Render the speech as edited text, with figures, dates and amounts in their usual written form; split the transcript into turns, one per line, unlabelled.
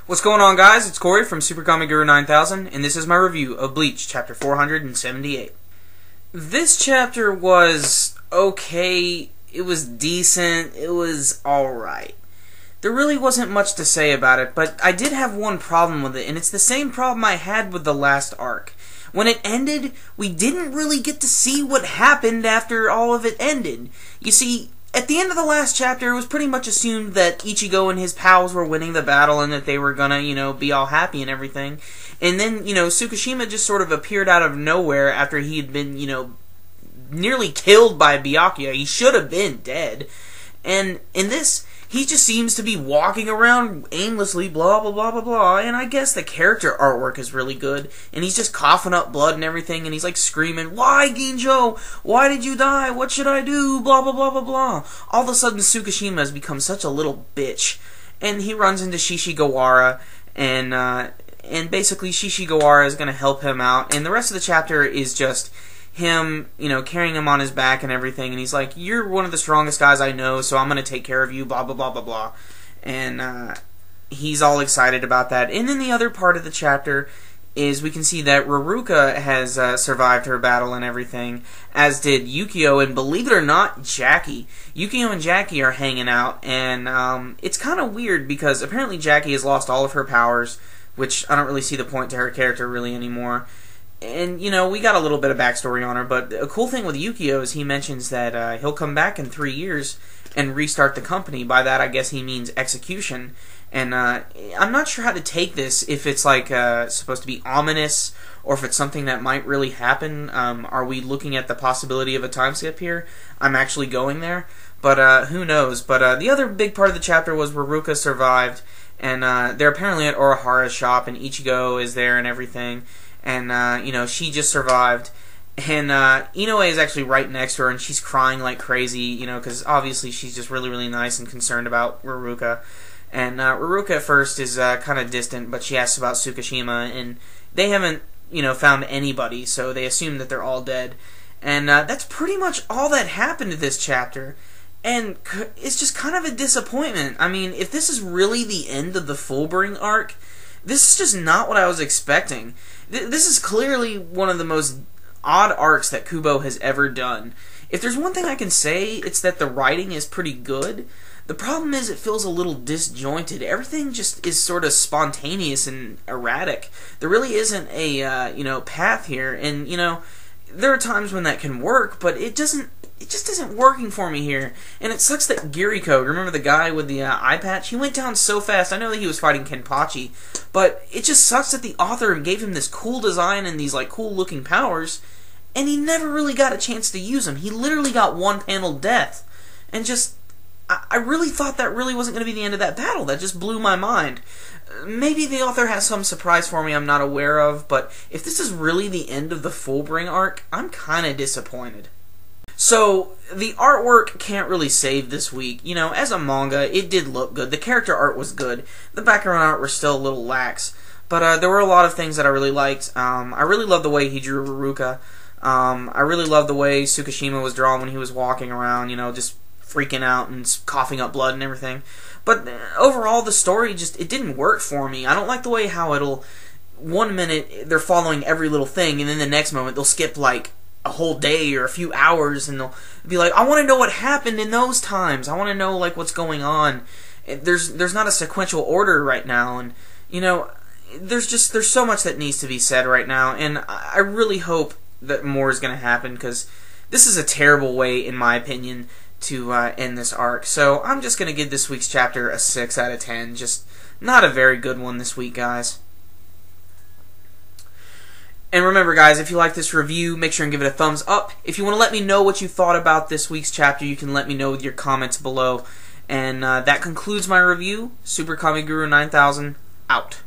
What's going on, guys? It's Corey from SuperKamiGuru9000, and this is my review of Bleach, Chapter 478. This chapter was okay, it was decent, it was alright. There really wasn't much to say about it, but I did have one problem with it, and it's the same problem I had with the last arc. When it ended, we didn't really get to see what happened after all of it ended. You see, at the end of the last chapter, it was pretty much assumed that Ichigo and his pals were winning the battle and that they were gonna, be all happy and everything. And then, Tsukishima just sort of appeared out of nowhere after he had been, nearly killed by Byakuya. He should have been dead. And in this, he just seems to be walking around aimlessly, blah, blah, blah, blah, blah, and I guess the character artwork is really good, and he's just coughing up blood and everything, and he's like screaming, "Why, Ginjo? Why did you die? What should I do? Blah, blah, blah, blah, blah." All of a sudden, Tsukishima has become such a little bitch, and he runs into Shishigawara, and basically Shishigawara is going to help him out, and the rest of the chapter is just him, carrying him on his back and everything, and he's like, "You're one of the strongest guys I know, so I'm going to take care of you, blah, blah, blah, blah, blah." And he's all excited about that. And then the other part of the chapter is we can see that Ruruka has survived her battle and everything, as did Yukio, and believe it or not, Jackie. Yukio and Jackie are hanging out, and it's kind of weird because apparently Jackie has lost all of her powers, which I don't really see the point to her character really anymore. And, we got a little bit of backstory on her, but a cool thing with Yukio is he mentions that he'll come back in 3 years and restart the company. By that, I guess he means execution. And I'm not sure how to take this, if it's like supposed to be ominous, or if it's something that might really happen. Are we looking at the possibility of a time skip here? I'm actually going there, but who knows. But the other big part of the chapter was Ruruka survived, and they're apparently at Urahara's shop, and Ichigo is there and everything. And, she just survived. And Inoue is actually right next to her, and she's crying like crazy, because obviously she's just really, really nice and concerned about Ruruka. And Ruruka at first is kind of distant, but she asks about Tsukishima, and they haven't, found anybody, so they assume that they're all dead. And that's pretty much all that happened to this chapter. And it's just kind of a disappointment. I mean, if this is really the end of the Fullbring arc, this is just not what I was expecting. This is clearly one of the most odd arcs that Kubo has ever done. If there's one thing I can say, it's that the writing is pretty good. The problem is it feels a little disjointed. Everything just is sort of spontaneous and erratic. There really isn't a, path here. And, there are times when that can work, but it just isn't working for me here. And it sucks that Giriko, remember the guy with the eye patch? He went down so fast. I know that he was fighting Kenpachi, but it just sucks that the author gave him this cool design and these cool looking powers, and he never really got a chance to use them. He literally got one panel death. And just, I really thought that really wasn't going to be the end of that battle. That just blew my mind. Maybe the author has some surprise for me I'm not aware of, but if this is really the end of the Fullbring arc, I'm kind of disappointed. So, the artwork can't really save this week. As a manga, it did look good. The character art was good. The background art was still a little lax. But there were a lot of things that I really liked. I really loved the way he drew Ruruka. I really loved the way Tsukishima was drawn when he was walking around, just freaking out and coughing up blood and everything. But overall, the story it didn't work for me. I don't like the way how it'll, one minute they're following every little thing, and then the next moment they'll skip a whole day or a few hours, and they'll be like, "I want to know what happened in those times. I want to know what's going on." There's not a sequential order right now, and there's so much that needs to be said right now, and I really hope that more is going to happen, because this is a terrible way, in my opinion, to end this arc. So I'm just going to give this week's chapter a 6 out of 10. Just not a very good one this week, guys. And remember, guys, if you like this review, make sure and give it a thumbs up. If you want to let me know what you thought about this week's chapter, you can let me know with your comments below. And that concludes my review. SuperKamiGuru9000, out.